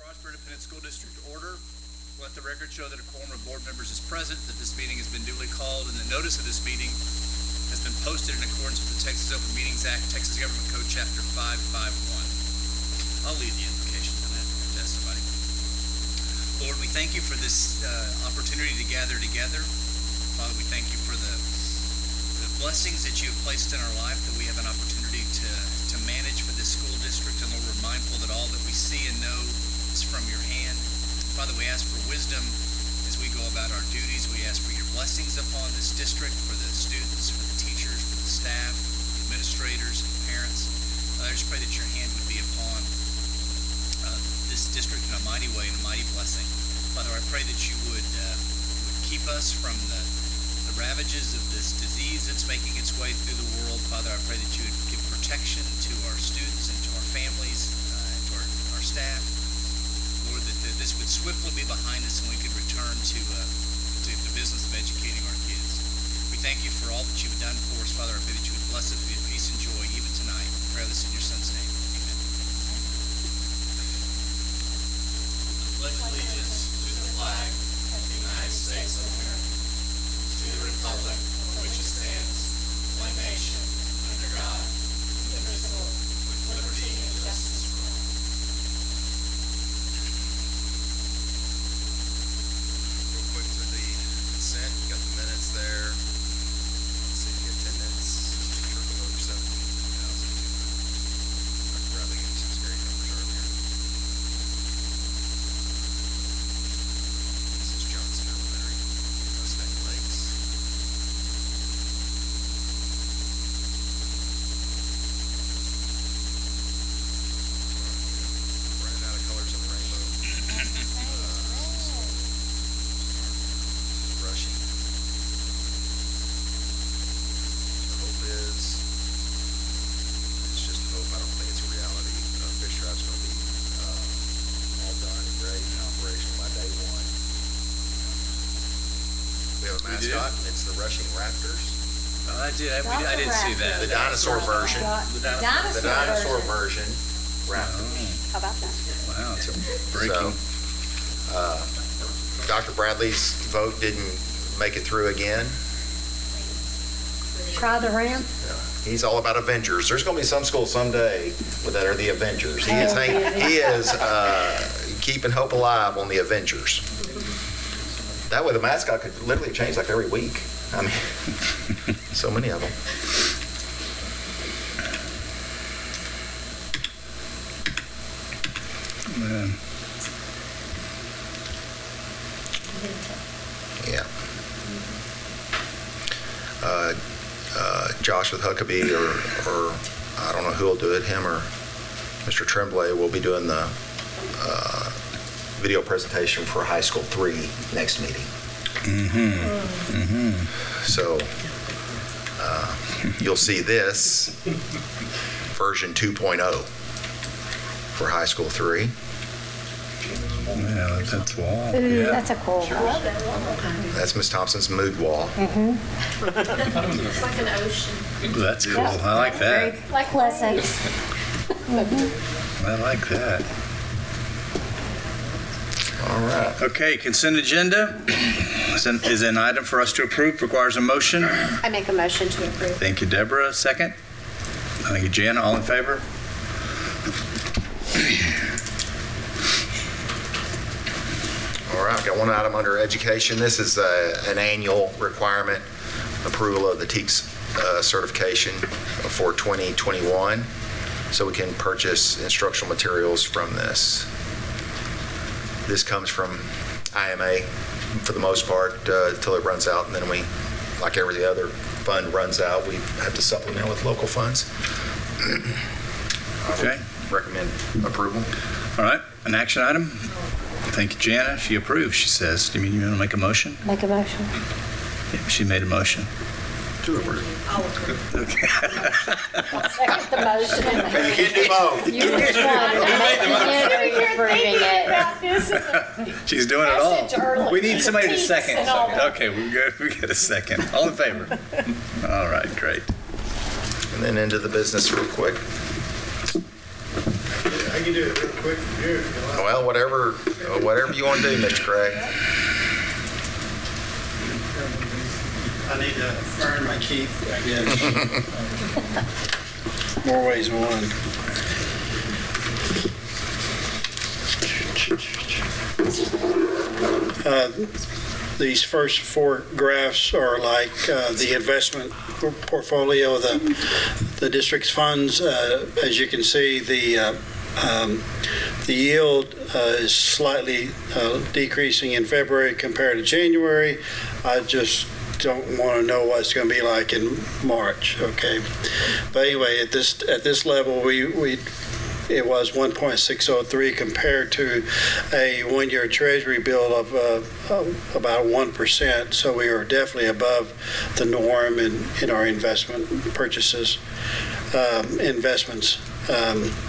Frostburg Independent School District order. Let the record show that a quorum of board members is present, that this meeting has been duly called, and the notice of this meeting has been posted in accordance with the Texas Open Meetings Act, Texas Government Code, Chapter 551. I'll lead the invocation. I'm going to have to test somebody. Lord, we thank you for this opportunity to gather together. Father, we thank you for the blessings that you have placed in our life, that we have an opportunity to manage for this school district. And Lord, we're mindful that all that we see and know is from your hand. Father, we ask for wisdom as we go about our duties. We ask for your blessings upon this district, for the students, for the teachers, for the staff, the administrators, and parents. I just pray that your hand would be upon this district in a mighty way and a mighty blessing. Father, I pray that you would keep us from the ravages of this disease that's making its way through the world. Father, I pray that you would give protection to our students and to our families and to our staff. Lord, that this would swiftly be behind us and we could return to the business of educating our kids. We thank you for all that you've done for us. Father, I pray that you would bless us with peace and joy even tonight. I pray this in your son's name. Amen. I pledge allegiance to the flag of the United States of America, to the republic for which it stands, one nation, under God, indivisible, with liberty and justice for all. Real quick through the consent, you got the minutes there. City attendance, triple over 17,000. Dr. Bradley gave some scary numbers earlier. This is Johnson Elementary, Mustang Lakes. Running out of colors in the rainbow. Rushing. The hope is, it's just hope, I don't think it's a reality. Fish Trap's going to be all done and ready and operational by day one. We have a mascot, and it's the Rushing Raptors. Oh, I didn't see that. The dinosaur version. The The dinosaur version, Raptors. How about that? Wow, it's a breaking. Dr. Bradley's vote didn't make it through again. Try the ramp. He's all about Avengers. There's going to be some school someday that are the Avengers. He is keeping hope alive on the Avengers. That way the mascot could literally change like every week. I mean, so many of them. Man. Yeah. Josh with Huckabee or I don't know who will do it, him or Mr. Tremblay will be doing the video presentation for High School 3 next meeting. So you'll see this version 2.0 for High School 3. Yeah, that's wall. Ooh, Yeah. that's a cool one. That's Miss Thompson's mood wall. It's like an ocean. That's cool. I like that. Like pleasant. I like that. All right. Okay, consent agenda is an item for us to approve, requires a motion. I make a motion to approve. Thank you, Deborah. Second. Thank you, Jana. All in favor? All right, I've got one item under education. This is an annual requirement, approval of the TEACS certification for 2021, so we can purchase instructional materials from this. This comes from IMA for the most part until it runs out, and then we, like every other fund runs out, we have to supplement with local funds. Okay. Recommend approval. All right, an action item. Thank you, Jana. She approves, she says. Do you mean you want to make a motion? Make a motion. Yeah, she made a motion. To approve. Okay. Second the motion. You can't do both. You just wanted to make it approving it. She's doing it all. Message early. We need somebody to Peaks second. and all that. Okay, we got a second. All in favor? All right, great. And then into the business real quick. can do it real quick from here if you like. Well, whatever you want to do, Mr. Craig. I need to earn my keep, I guess. More ways than one. These first four graphs are like the investment portfolio of the district's funds. As you can see, the yield is slightly decreasing in February compared to January. I just don't want to know what it's going to be like in March, okay? But anyway, at this level, it was 1.603 compared to a one-year Treasury bill of about 1%. So we are definitely above the norm in our investment purchases, investments.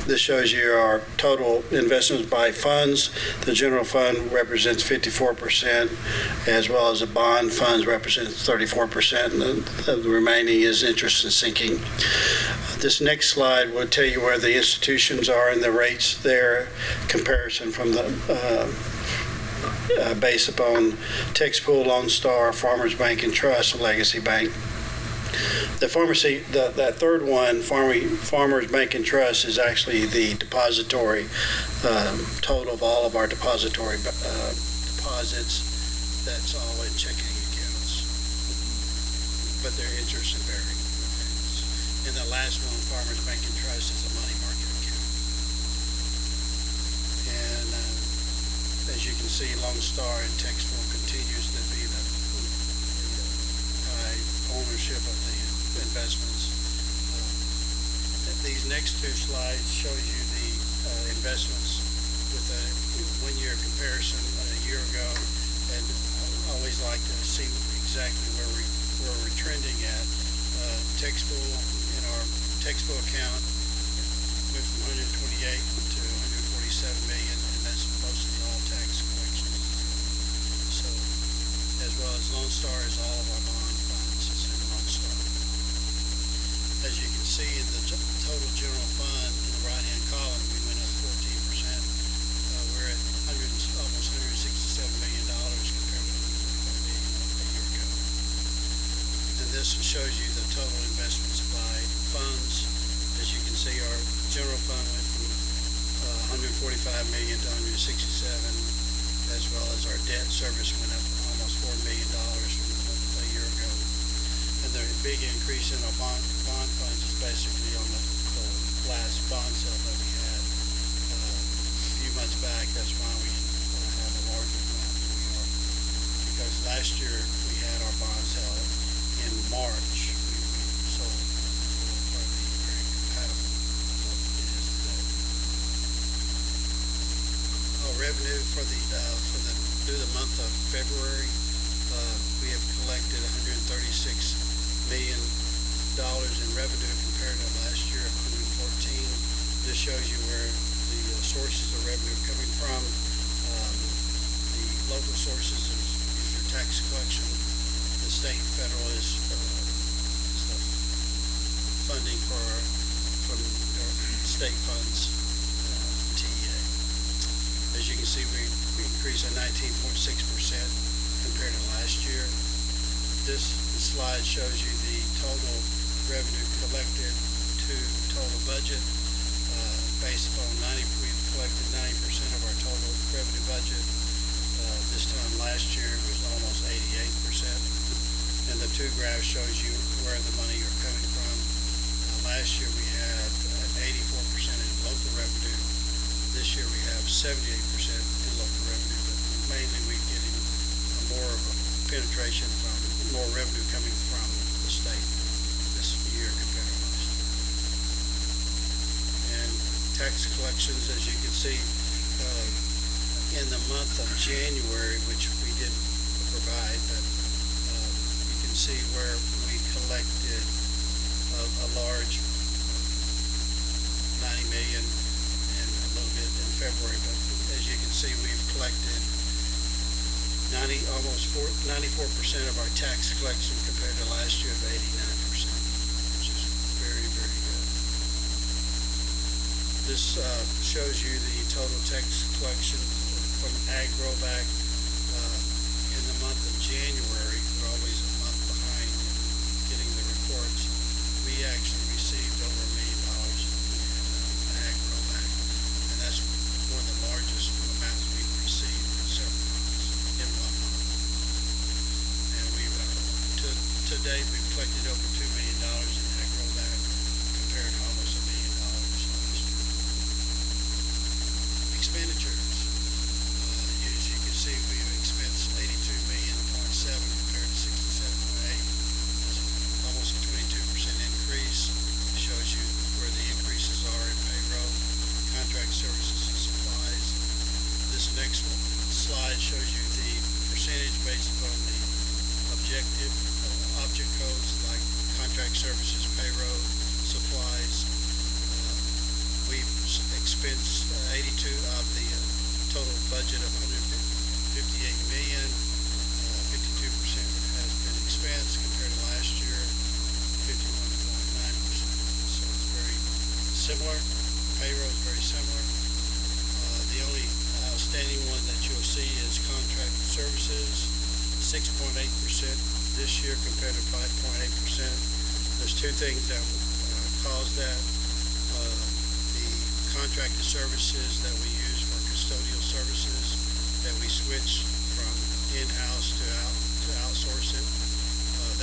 This shows you our total investments by funds. The general fund represents 54%, as well as the bond funds represents 34%, and the remaining is interest and sinking. This next slide will tell you where the institutions are and the rates there, comparison from the based upon Texpool, Lone Star, Farmers Bank and Trust, and Legacy Bank. The pharmacy, that third one, Farmers Bank and Trust, is actually the depository total of all of our depository deposits. That's all in checking accounts, but their interests vary. And the last one, Farmers Bank and Trust, is a money market account. And as you can see, Lone Star and Texpool continues to be the high ownership of the investments. These next two slides show you the investments with a one-year comparison a year ago, and I always like to see exactly where we're trending at. Texpool, in our Texpool account, went from 128 to 147 million, and that's mostly all tax collections. So, as well as Lone Star is all of our bond funds is in Lone Star. As you can see in the total general fund in the right-hand column, we went up 14%. We're at almost $167 million compared to $145 million a year ago. And this shows you the total investments by funds. As you can see, our general fund went from 145 million to 167, as well as our debt service went up almost $4 million from a year ago. And the big increase in our bond funds is basically on the last bond sale that we had a few months back. That's why we have a larger amount than we are. Because last year we had our bond sale in March. We sold probably very compatible with what it is today. Our revenue through the month of February, we have collected $136 million in revenue compared to last year of 114. This shows you where the sources of revenue are coming from. The local sources is your tax collection. The state and federal is the funding from state funds, TEA. As you can see, we increased at 19.6% compared to last year. This slide shows you the total revenue collected to total budget. Based upon we've collected 90% of our total revenue budget. This time last year it was almost 88%. And the two graphs shows you where the money are coming from. Last year we had 84% in local revenue. This year we have 78% in local revenue, but mainly we're getting more of a penetration from more revenue coming from the state this year compared to last year. And tax collections, as you can see, in the month of January, which we didn't provide, but you can see where we collected a large 90 million and a little bit in February, but as you can see, we've collected 94% of our tax collection compared to last year of 89%, which is very, very good. This shows you the total tax collection from ag rollback. In the month of January, we're always a month behind in getting the reports. We actually received over $1 million in ag rollback, and that's one of the largest amounts we've received in several months, in 1 month. And we've, to date, we've collected over $2 million in ag rollback compared to almost $1 million last year. Expenditures. As you can see, we've expensed 82.7 compared to 67.8. That's almost a 22% increase. It shows you where the increases are in payroll, contract services, and supplies. This next slide shows you the percentage based upon the object codes like contract services, payroll, supplies. We've expensed 82 of the total budget of $158 million. 52% has been expensed compared to last year, 51.9%. So it's very similar. Payroll is very similar. The only outstanding one that you'll see is contract services, 6.8% this year compared to 5.8%. There's two things that cause that. The contracted services that we use for custodial services, that we switch from in-house to outsource it.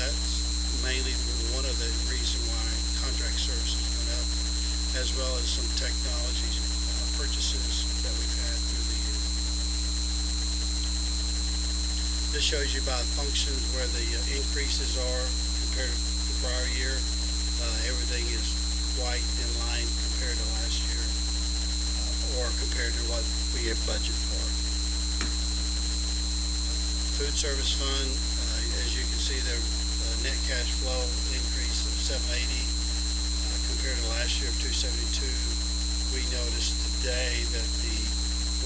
That's mainly one of the reasons why contract services went up, as well as some technology purchases that we've had through the year. This shows you by functions where the increases are compared to the prior year. Everything is white in line compared to last year, or compared to what we have budgeted for. Food service fund, as you can see, the net cash flow increase of $780 compared to last year of $272. We noticed today that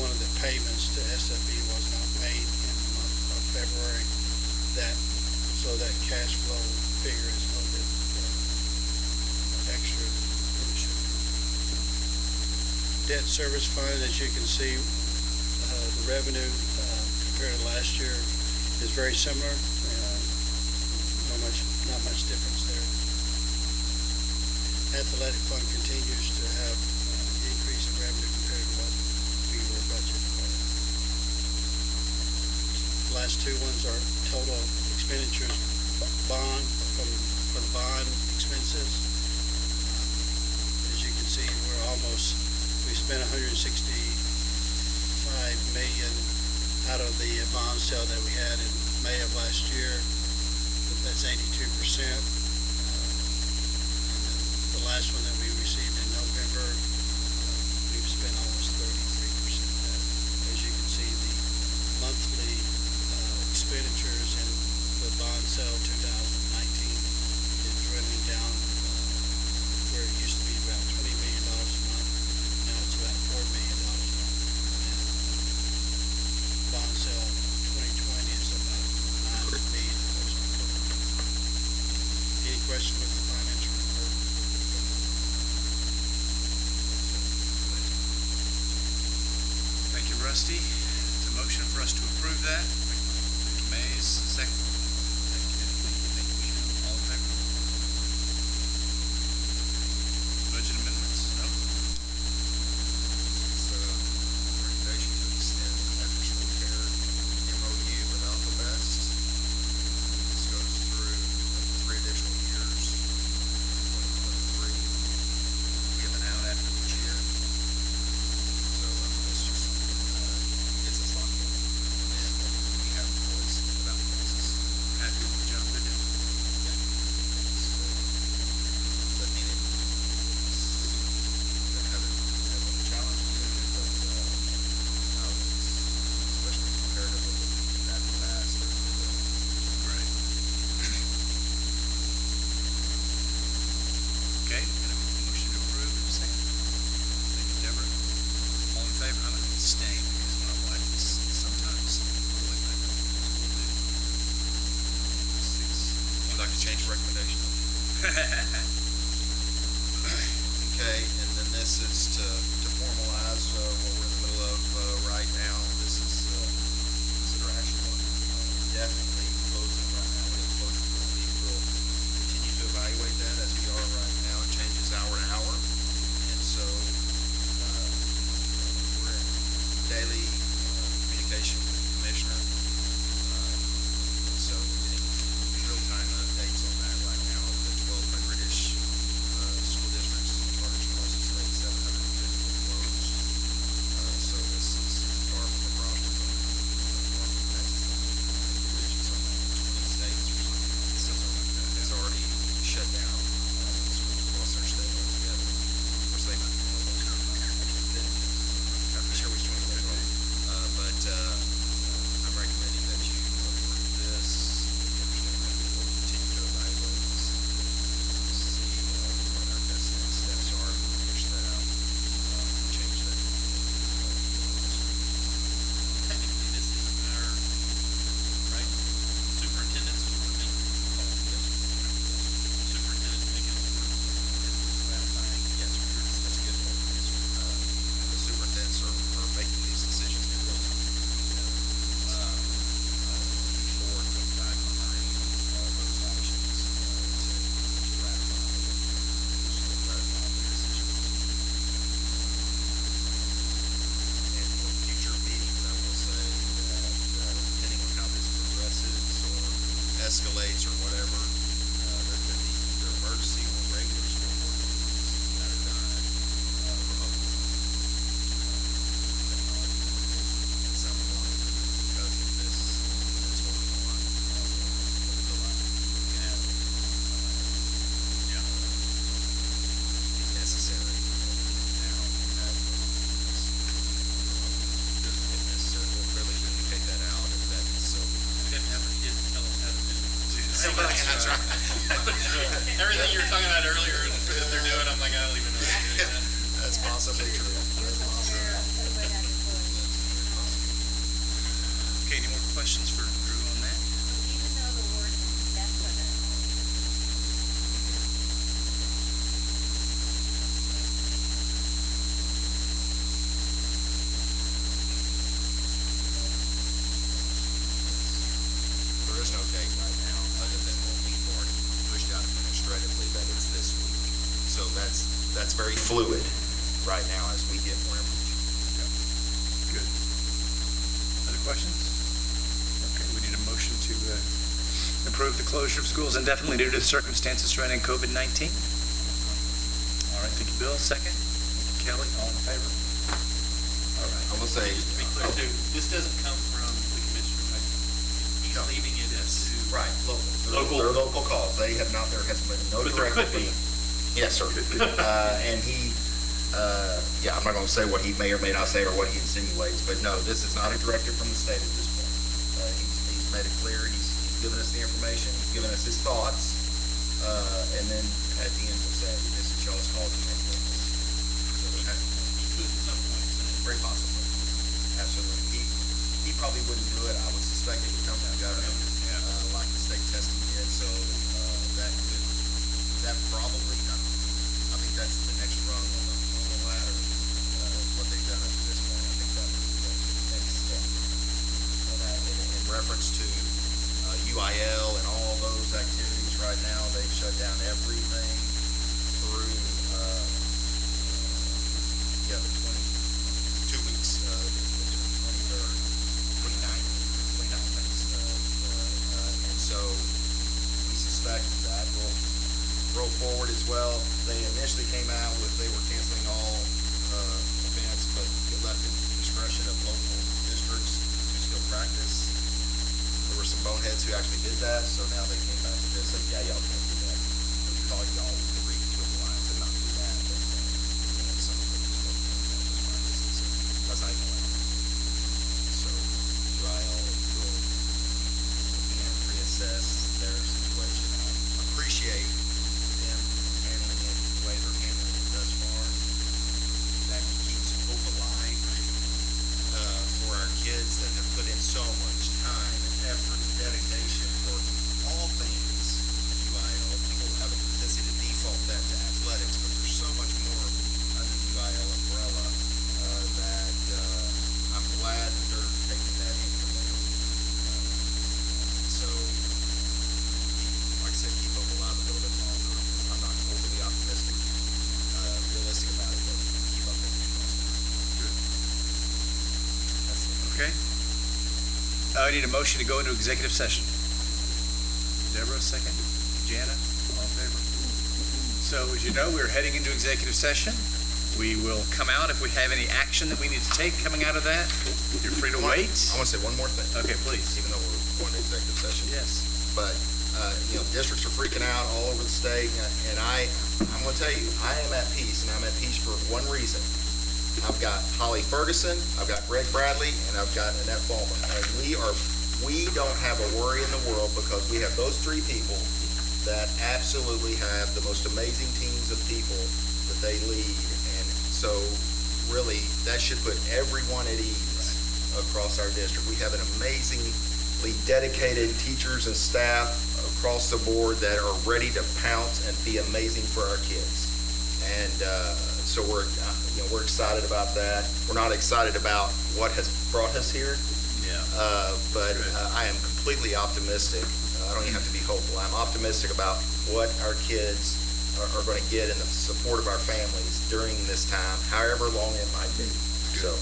one of the payments to SFE was not made in the month of February. So that cash flow figure is a little bit extra than it should be. Debt service fund, as you can see, the revenue compared to last year is very similar. Not much difference there. Athletic fund continues to have increase in revenue compared to what we were budgeted for. The last two ones are total expenditures for the bond expenses. As you can see, we spent $165 million out of the bond sale that we had in May of last year. That's 82%. And then the last one that we received in November, we've spent almost 33% of that. As you can see, the monthly expenditures in the bond sale 2019 is running down where it used to be about $20 million a month. Now it's about $4 million a month. And bond sale 2020 is about $9 million. Any question with the financial report? Thank you, Rusty. It's a motion for us to approve that. Thank you, Mays. Second. Thank you, Michelle. All in favor? Budget amendments? No? It's a recommendation to extend after-school care MOU with Alpha Best. This goes through 3 additional years, 2023. We have an out after each year. So this just gets us locked in. And we have employees without basis. Happy with the job they did? Doesn't mean it doesn't have a challenge to it, but no, it's especially comparatively with that in the past. Great. Okay, and a motion to approve in a second. Thank you, Deborah. All in favor? I'm going to abstain because my wife is sometimes really like that. We'll do 6. Would you like to change the recommendation? Okay, and then this is to formalize what we're in the middle of right now. This is consider action one indefinitely closing right now. We have closure for a week. We'll continue to evaluate that as we are right now. It changes hour to hour, and so we're in daily communication with the commissioner. So we're getting real-time updates on that right now. The 1,200-ish school districts large across the state, 750 will close. So this is far from a problem. Far from Texas. Divisions on 20 states or something. It's already shut down. Schools across our state altogether. Of course, they might be more local. I'm not sure which one they are. But I'm recommending that you approve this. Understand that we will continue to evaluate this, see what our best next steps are, push that out, change that. Technically, this isn't our, right? Superintendent's is what making the call. Superintendent's making it ratifying. Yes, sir. That's a good point. Yes, sir. The superintendents are making these decisions in real time. Board comes back behind those actions to ratify the decision. And for future meetings, I will say that depending on how this progresses or escalates or whatever, there could be either emergency or regular school board meetings that are done remotely. At some point, because of this that's going on, with the life, we can have, if necessary, now have if necessary, we'll clearly communicate that out if that is so. We didn't have our kids tell us how to do it. That's right. Everything you were talking about earlier that they're doing, I'm like, I don't even know how to do that. That's possibly true. That's possibly true. Okay, any more questions for Drew on that? Even though the word is definite. There is no date right now, other than what we've already pushed out administratively, that it's this week. So that's very fluid right now as we get more information. Good. Other questions? Okay, we need a motion to approve the closure of schools indefinitely due to circumstances surrounding COVID-19. All right, thank you, Bill. Second. Kelly, all in favor? All right. I will say, To be clear too, this doesn't come from the commissioner, right? He's No. leaving it to. right, local. Local. They're local calls. There has been no But there directive could from be. the. Yes, sir. And he, I'm not gonna say what he may or may not say or what he insinuates, but no, this is not a directive from the state at this point. He's made it clear, he's given us the information, he's given us his thoughts, and then at the end will say, this is y'all's call to make this. So He could at some point say. very possibly, absolutely. He probably wouldn't do it, I would suspect it would come from the governor, like the state testing did, so that probably, I think that's the next rung on the ladder, what they've done up to this point. I think that would be the next step. In reference to UIL and all those activities right now, they've shut down everything through, the 2 weeks, the 23rd, 29th, thanks. And so we suspect that will roll forward as well. They initially came out with, they were canceling all events, but it left it to the discretion of local districts to still practice. There were some boneheads who actually did that, so now they came back to this and said, yeah, y'all can't do that. We call y'all to read between the lines and not do that. But, some of them just don't do those practices. So that's not even allowed. So UIL will again reassess their situation. I appreciate them handling it the way they're handling it thus far. That keeps hope alive for our kids that have put in so much time and effort and dedication for all things UIL. People have a tendency to default Okay. I need a motion to go into executive session. Deborah, second. Jana, all in favor? So as you know, we're heading into executive session. We will come out if we have any action that we need to take coming out of that. You're free to wait. I want to say one more thing. Okay, please. Even though we're going to executive session. Yes. But, districts are freaking out all over the state, and I'm going to tell you, I am at peace, and I'm at peace for one reason. I've got Holly Ferguson, I've got Greg Bradley, and I've got Annette Ballman. And we don't have a worry in the world because we have those three people that absolutely have the most amazing teams of people that they lead. And so really, that should put everyone at ease across our district. We have an amazingly dedicated teachers and staff across the board that are ready to pounce and be amazing for our kids. And so we're excited about that. We're not excited about what has brought us here. Yeah. But I am completely optimistic. I don't even have to be hopeful. I'm optimistic about what our kids are going to get and the support of our families during this time, however long it might be. So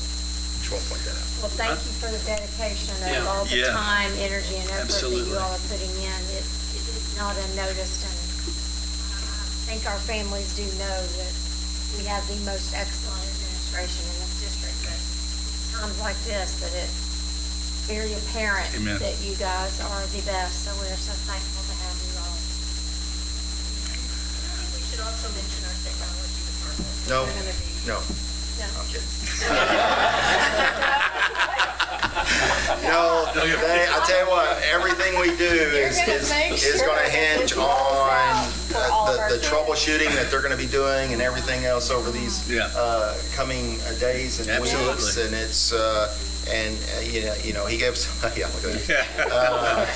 just want to point that out. Well, thank you for the dedication of all the Yeah. time, energy, and effort that Absolutely. you all are putting in. It is not unnoticed, and I think our families do know that we have the most excellent administration in this district. But it's times like this that it's very apparent Amen. that you guys are the best, so we're so thankful to have you all. We should also mention our technology department. No, They're gonna be- no, No. I'm kidding. I tell you what, everything we do is going to hinge on the troubleshooting that they're going to be doing and everything else over these Yeah. coming days and weeks. Absolutely. And it's, he gave some, yeah, look at that.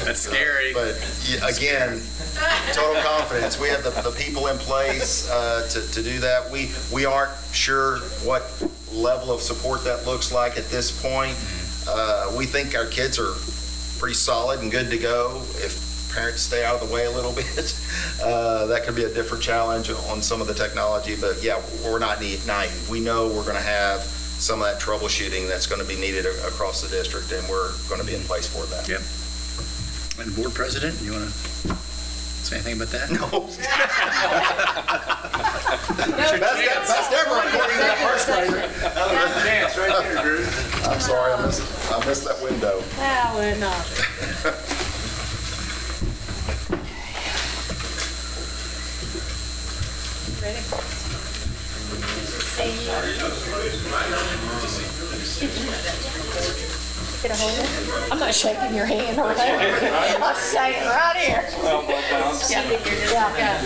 That's scary. But again, total confidence. We have the people in place to do that. We aren't sure what level of support that looks like at this point. We think our kids are pretty solid and good to go. If parents stay out of the way a little bit, that could be a different challenge on some of the technology. But yeah, we're not naive. We know we're going to have some of that troubleshooting that's going to be needed across the district, and we're going to be in place for that. Yep. And board president, you want to say anything about that? No. That's Deborah, according to that first grader. chance right there, Drew. I'm sorry, I missed that window. Well, we're not. Ready? Get a hold of it? I'm not shaking your hand or whatever. I'm saying right here. Yeah.